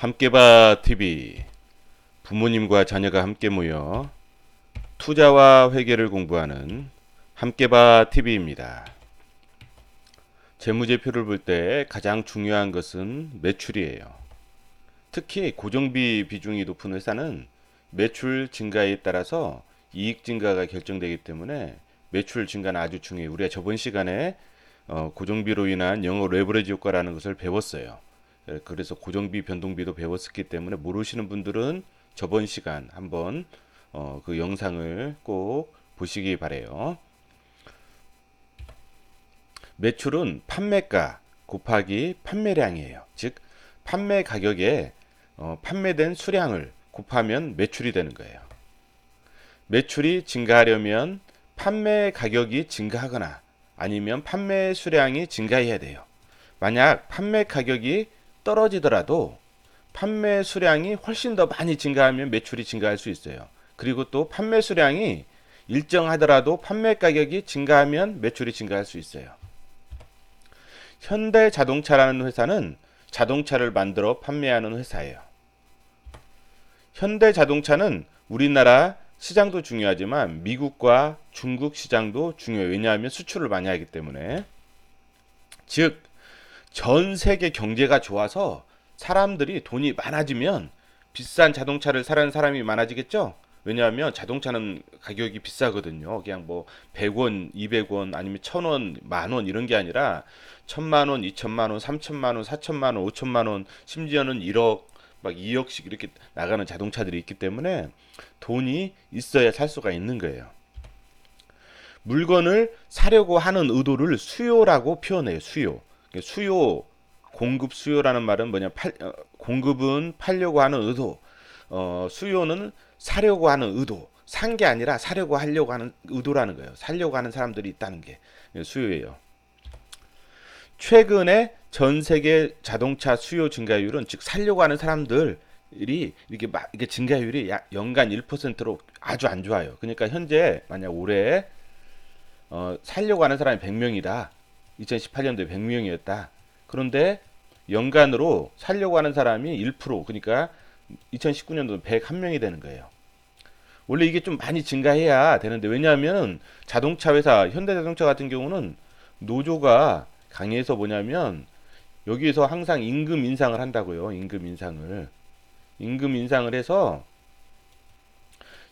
함께봐 TV. 부모님과 자녀가 함께 모여 투자와 회계를 공부하는 함께봐 TV입니다. 재무제표를 볼 때 가장 중요한 것은 매출이에요. 특히 고정비 비중이 높은 회사는 매출 증가에 따라서 이익 증가가 결정되기 때문에 매출 증가는 아주 중요해요. 우리가 저번 시간에 고정비로 인한 영어 레버리지 효과라는 것을 배웠어요. 그래서 고정비 변동비도 배웠었기 때문에 모르시는 분들은 저번 시간 한번 그 영상을 꼭 보시기 바래요. 매출은 판매가 곱하기 판매량이에요. 즉 판매 가격에 판매된 수량을 곱하면 매출이 되는 거예요. 매출이 증가하려면 판매 가격이 증가하거나 아니면 판매 수량이 증가해야 돼요. 만약 판매 가격이 떨어지더라도 판매 수량이 훨씬 더 많이 증가하면 매출이 증가할 수 있어요. 그리고 또 판매 수량이 일정하더라도 판매 가격이 증가하면 매출이 증가할 수 있어요. 현대자동차라는 회사는 자동차를 만들어 판매하는 회사예요. 현대자동차는 우리나라 시장도 중요하지만 미국과 중국 시장도 중요해요. 왜냐하면 수출을 많이 하기 때문에. 즉 전 세계 경제가 좋아서 사람들이 돈이 많아지면 비싼 자동차를 사는 사람이 많아지겠죠? 왜냐하면 자동차는 가격이 비싸거든요. 그냥 뭐 100원, 200원 아니면 1000원, 만원 이런 게 아니라 1000만 원, 2000만 원, 3000만 원, 4000만 원, 5000만 원, 심지어는 1억, 막 2억씩 이렇게 나가는 자동차들이 있기 때문에 돈이 있어야 살 수가 있는 거예요. 물건을 사려고 하는 의도를 수요라고 표현해요. 수요, 공급 수요라는 말은 뭐냐? 공급은 팔려고 하는 의도, 수요는 사려고 하는 의도. 산 게 아니라 사려고 하려고 하는 의도라는 거예요. 살려고 하는 사람들이 있다는 게 수요예요. 최근에 전 세계 자동차 수요 증가율은 즉 살려고 하는 사람들이 이게 증가율이 약 연간 1%로 아주 안 좋아요. 그러니까 현재 만약 올해 살려고 하는 사람이 100명이다. 2018년도에 100명이었다. 그런데 연간으로 살려고 하는 사람이 1%, 그러니까 2019년도는 101명이 되는 거예요. 원래 이게 좀 많이 증가해야 되는데 왜냐하면 자동차 회사, 현대자동차 같은 경우는 노조가 강해서 뭐냐면 여기에서 항상 임금 인상을 한다고요. 임금 인상을 해서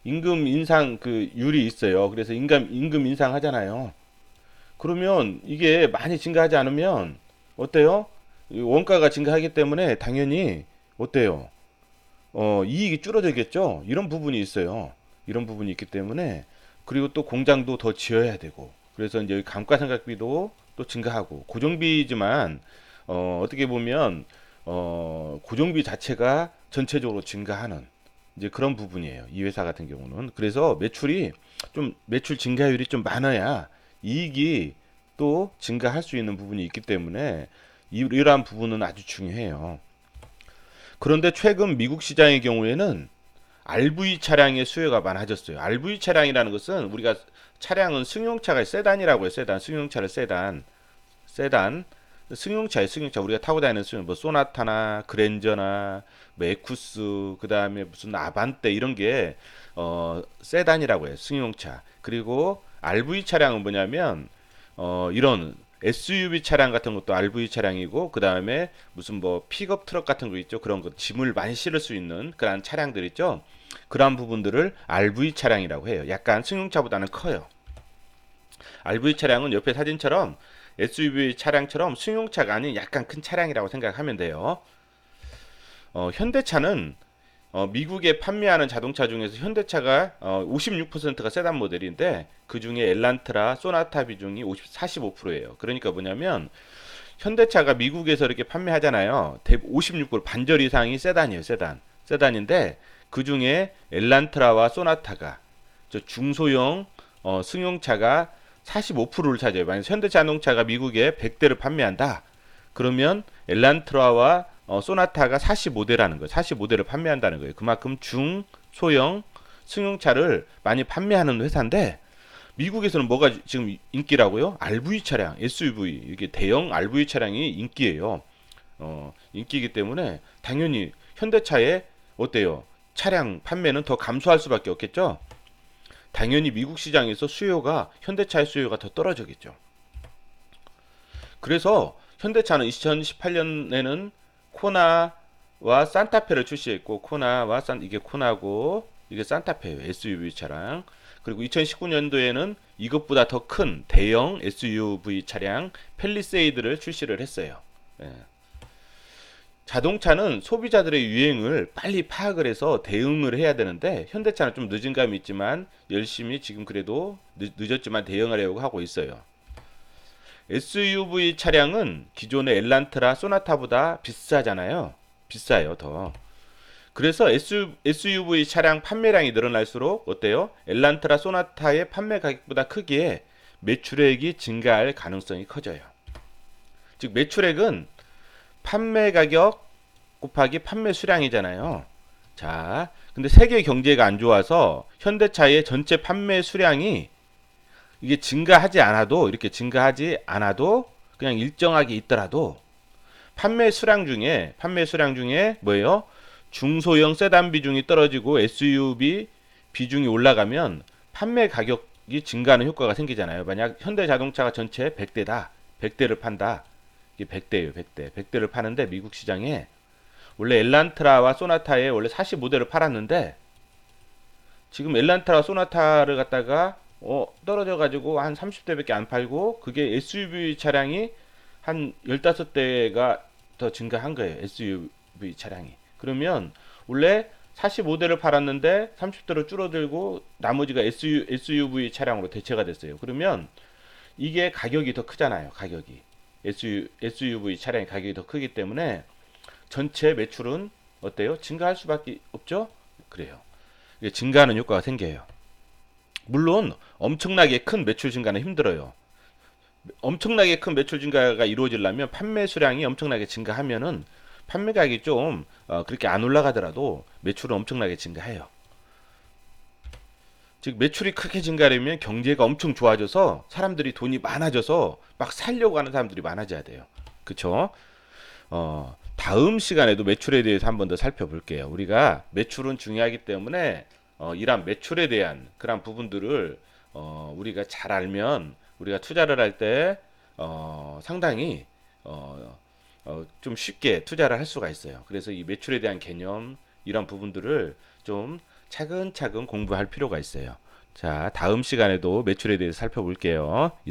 임금 인상 그 율이 있어요. 그래서 임금 인상 하잖아요. 그러면 이게 많이 증가하지 않으면 어때요? 원가가 증가하기 때문에 당연히 어때요? 이익이 줄어들겠죠? 이런 부분이 있어요. 이런 부분이 있기 때문에 그리고 또 공장도 더 지어야 되고 그래서 이제 감가상각비도 또 증가하고 고정비지만 어떻게 보면 고정비 자체가 전체적으로 증가하는 이제 그런 부분이에요. 이 회사 같은 경우는. 그래서 매출 증가율이 좀 많아야 이익이 또 증가할 수 있는 부분이 있기 때문에 이러한 부분은 아주 중요해요. 그런데 최근 미국 시장의 경우에는 RV 차량의 수요가 많아졌어요. RV 차량이라는 것은 우리가 차량은 승용차가 세단이라고 해요. 승용차를 세단, 승용차 우리가 타고 다니는 뭐 소나타나 그랜저나 뭐 에쿠스 그다음에 무슨 아반떼 이런 게 세단이라고 해요. 승용차. 그리고 RV 차량은 뭐냐면 이런 SUV 차량 같은 것도 RV 차량이고 그다음에 무슨 뭐 픽업 트럭 같은 거 있죠. 그런 거 짐을 많이 실을 수 있는 그런 차량들 있죠. 그러한 부분들을 RV 차량이라고 해요. 약간 승용차보다는 커요. RV 차량은 옆에 사진처럼 SUV 차량처럼 승용차가 아닌 약간 큰 차량이라고 생각하면 돼요. 현대차는 미국에 판매하는 자동차 중에서 현대차가 56%가 세단 모델인데 그 중에 엘란트라, 소나타 비중이 45%예요. 그러니까 뭐냐면 현대차가 미국에서 이렇게 판매하잖아요. 56% 반절 이상이 세단이에요. 세단인데 그 중에 엘란트라와 소나타가 중소형 승용차가 45%를 차지해요. 만약 현대자동차가 미국에 100대를 판매한다. 그러면 엘란트라와 소나타가 45대라는 거예요. 45대를 판매한다는 거예요. 그만큼 중소형 승용차를 많이 판매하는 회사인데 미국에서는 뭐가 지금 인기라고요? RV 차량, SUV, 이게 대형 RV 차량이 인기예요. 인기이기 때문에 당연히 현대차의 어때요? 차량 판매는 더 감소할 수밖에 없겠죠. 당연히 미국 시장에서 수요가 현대차의 수요가 더 떨어지겠죠. 그래서 현대차는 2018년에는 코나와 산타페를 출시했고 이게 코나고 이게 산타페예요. SUV 차량. 그리고 2019년도에는 이것보다 더 큰 대형 SUV 차량 펠리세이드를 출시를 했어요. 예. 자동차는 소비자들의 유행을 빨리 파악을 해서 대응을 해야 되는데 현대차는 좀 늦은 감이 있지만 열심히 지금 그래도 늦었지만 대응하려고 하고 있어요. SUV 차량은 기존의 엘란트라 소나타보다 비싸잖아요. 비싸요, 더. 그래서 SUV 차량 판매량이 늘어날수록 어때요? 엘란트라 소나타의 판매 가격보다 크기에 매출액이 증가할 가능성이 커져요. 즉 매출액은 판매 가격 곱하기 판매 수량이잖아요. 자, 근데 세계 경제가 안 좋아서 현대차의 전체 판매 수량이 이게 이렇게 증가하지 않아도 그냥 일정하게 있더라도 판매 수량 중에 뭐예요? 중소형 세단 비중이 떨어지고 SUV 비중이 올라가면 판매 가격이 증가하는 효과가 생기잖아요. 만약 현대자동차가 전체 100대다. 100대를 판다. 이게 100대예요, 100대. 100대를 파는데 미국 시장에 원래 엘란트라와 소나타에 원래 45대를 팔았는데 지금 엘란트라 소나타를 갖다가 떨어져 가지고 한 30대밖에 안 팔고 그게 SUV 차량이 한 15대가 더 증가한 거예요. SUV 차량이. 그러면 원래 45대를 팔았는데 30대로 줄어들고 나머지가 SUV 차량으로 대체가 됐어요. 그러면 이게 가격이 더 크잖아요. 가격이. SUV 차량의 가격이 더 크기 때문에 전체 매출은 어때요? 증가할 수밖에 없죠? 그래요. 이게 증가하는 효과가 생겨요. 물론 엄청나게 큰 매출 증가는 힘들어요. 엄청나게 큰 매출 증가가 이루어지려면 판매 수량이 엄청나게 증가하면은 판매 가격이 좀 그렇게 안 올라가더라도 매출은 엄청나게 증가해요. 즉 매출이 크게 증가하려면 경제가 엄청 좋아져서 사람들이 돈이 많아져서 막 살려고 하는 사람들이 많아져야 돼요. 그쵸? 다음 시간에도 매출에 대해서 한 번 더 살펴볼게요. 우리가 매출은 중요하기 때문에 이러한 매출에 대한 그런 부분들을 우리가 잘 알면 우리가 투자를 할 때 상당히 좀 쉽게 투자를 할 수가 있어요. 그래서 이 매출에 대한 개념 이런 부분들을 좀 차근차근 공부할 필요가 있어요. 자, 다음 시간에도 매출에 대해서 살펴볼게요.